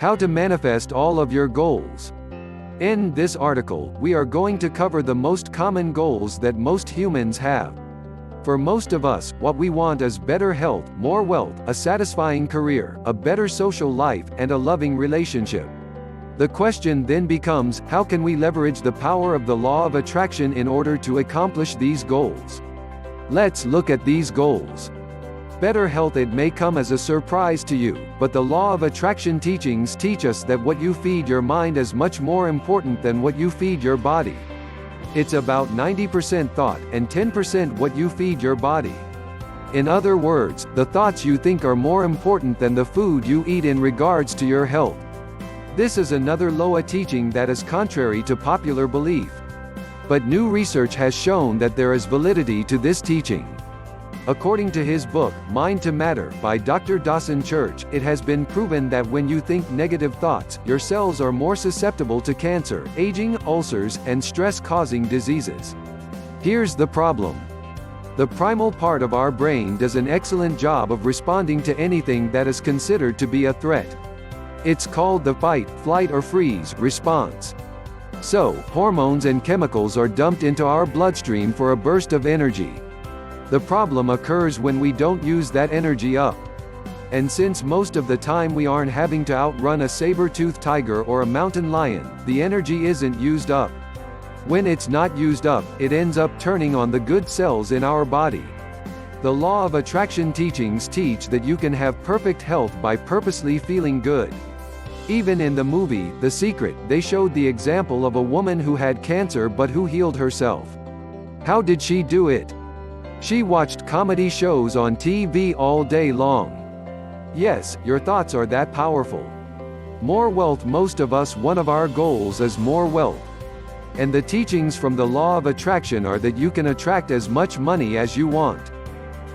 How to manifest all of your goals. In this article, we are going to cover the most common goals that most humans have. For most of us, what we want is better health, more wealth, a satisfying career, a better social life, and a loving relationship. The question then becomes, how can we leverage the power of the law of attraction in order to accomplish these goals? Let's look at these goals. Better health. It may come as a surprise to you, but the law of attraction teachings teach us that what you feed your mind is much more important than what you feed your body. It's about 90% thought, and 10% what you feed your body. In other words, the thoughts you think are more important than the food you eat in regards to your health. This is another Loa teaching that is contrary to popular belief. But new research has shown that there is validity to this teaching. According to his book, Mind to Matter, by Dr. Dawson Church, it has been proven that when you think negative thoughts, your cells are more susceptible to cancer, aging, ulcers, and stress-causing diseases. Here's the problem. The primal part of our brain does an excellent job of responding to anything that is considered to be a threat. It's called the fight, flight, or freeze response. So, hormones and chemicals are dumped into our bloodstream for a burst of energy. The problem occurs when we don't use that energy up. And since most of the time we aren't having to outrun a saber-toothed tiger or a mountain lion, the energy isn't used up. When it's not used up, it ends up turning on the good cells in our body. The law of attraction teachings teach that you can have perfect health by purposely feeling good. Even in the movie, The Secret, they showed the example of a woman who had cancer but who healed herself. How did she do it? She watched comedy shows on TV all day long. Yes, your thoughts are that powerful. More wealth. Most of us, one of our goals is more wealth. And the teachings from the law of attraction are that you can attract as much money as you want.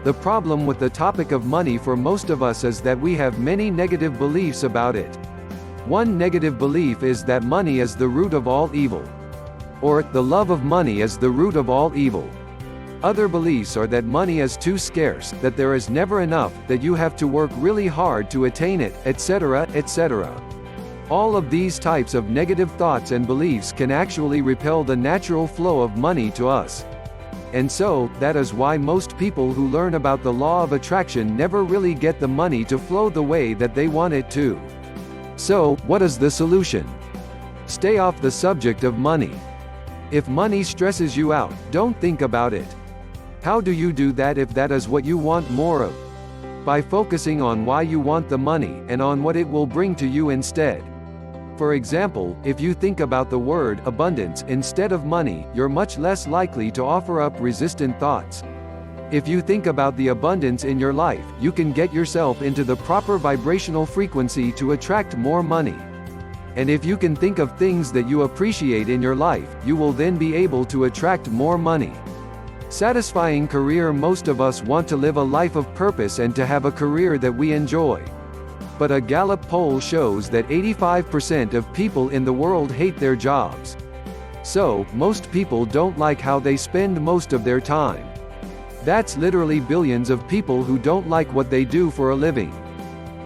The problem with the topic of money for most of us is that we have many negative beliefs about it. One negative belief is that money is the root of all evil. Or, the love of money is the root of all evil. Other beliefs are that money is too scarce, that there is never enough, that you have to work really hard to attain it, etc., etc. All of these types of negative thoughts and beliefs can actually repel the natural flow of money to us. And so, that is why most people who learn about the law of attraction never really get the money to flow the way that they want it to. So, what is the solution? Stay off the subject of money. If money stresses you out, don't think about it. How do you do that if that is what you want more of? By focusing on why you want the money, and on what it will bring to you instead. For example, if you think about the word abundance instead of money, you're much less likely to offer up resistant thoughts. If you think about the abundance in your life, you can get yourself into the proper vibrational frequency to attract more money. And if you can think of things that you appreciate in your life, you will then be able to attract more money. Satisfying career. Most of us want to live a life of purpose and to have a career that we enjoy. But a Gallup poll shows that 85% of people in the world hate their jobs. So, most people don't like how they spend most of their time. That's literally billions of people who don't like what they do for a living.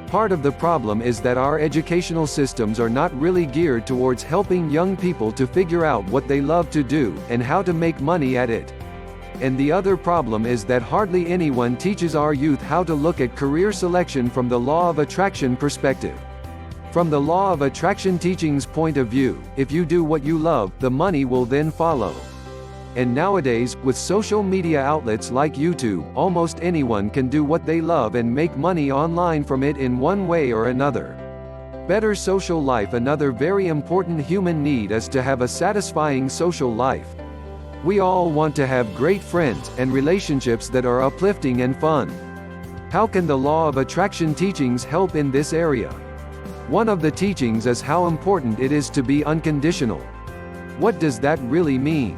Part of the problem is that our educational systems are not really geared towards helping young people to figure out what they love to do, and how to make money at it. And the other problem is that hardly anyone teaches our youth how to look at career selection from the law of attraction perspective. From the law of attraction teachings point of view, if you do what you love, the money will then follow. And nowadays, with social media outlets like YouTube, almost anyone can do what they love and make money online from it in one way or another. Better social life. Another very important human need is to have a satisfying social life. We all want to have great friends, and relationships that are uplifting and fun. How can the law of attraction teachings help in this area? One of the teachings is how important it is to be unconditional. What does that really mean?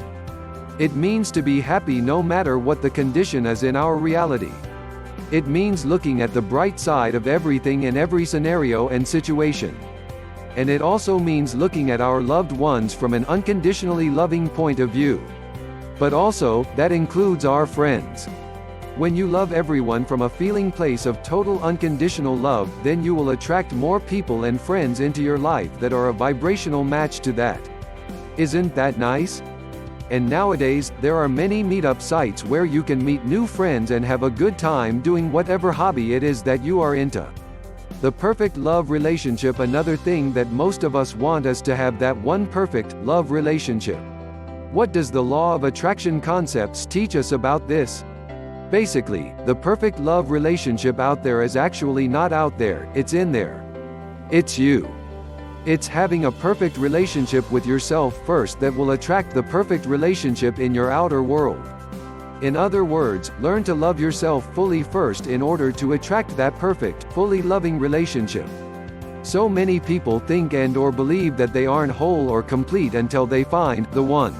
It means to be happy no matter what the condition is in our reality. It means looking at the bright side of everything in every scenario and situation. And it also means looking at our loved ones from an unconditionally loving point of view. But also, that includes our friends. When you love everyone from a feeling place of total unconditional love, then you will attract more people and friends into your life that are a vibrational match to that. Isn't that nice? And nowadays, there are many meetup sites where you can meet new friends and have a good time doing whatever hobby it is that you are into. The perfect love relationship. Another thing that most of us want is to have that one perfect love relationship. What does the law of attraction concepts teach us about this? Basically, the perfect love relationship out there is actually not out there, it's in there. It's you. It's having a perfect relationship with yourself first that will attract the perfect relationship in your outer world. In other words, learn to love yourself fully first in order to attract that perfect, fully loving relationship. So many people think and/or believe that they aren't whole or complete until they find the one.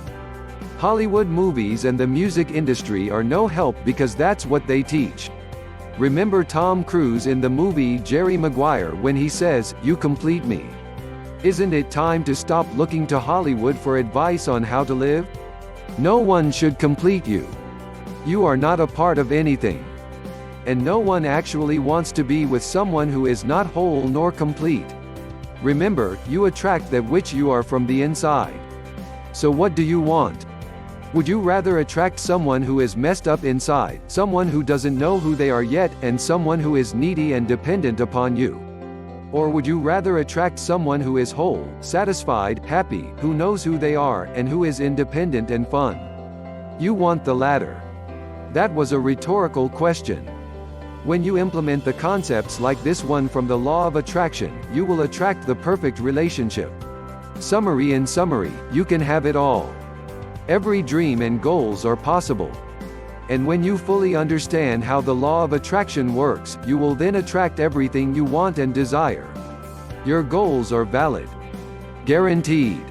Hollywood movies and the music industry are no help because that's what they teach. Remember Tom Cruise in the movie Jerry Maguire when he says, "You complete me." Isn't it time to stop looking to Hollywood for advice on how to live? No one should complete you. You are not a part of anything. And no one actually wants to be with someone who is not whole nor complete. Remember, you attract that which you are from the inside. So what do you want? Would you rather attract someone who is messed up inside, someone who doesn't know who they are yet, and someone who is needy and dependent upon you? Or would you rather attract someone who is whole, satisfied, happy, who knows who they are, and who is independent and fun? You want the latter. That was a rhetorical question. When you implement the concepts like this one from the law of attraction, you will attract the perfect relationship. Summary: in summary, you can have it all. Every dream and goals are possible. And when you fully understand how the law of attraction works, you will then attract everything you want and desire. Your goals are valid. Guaranteed.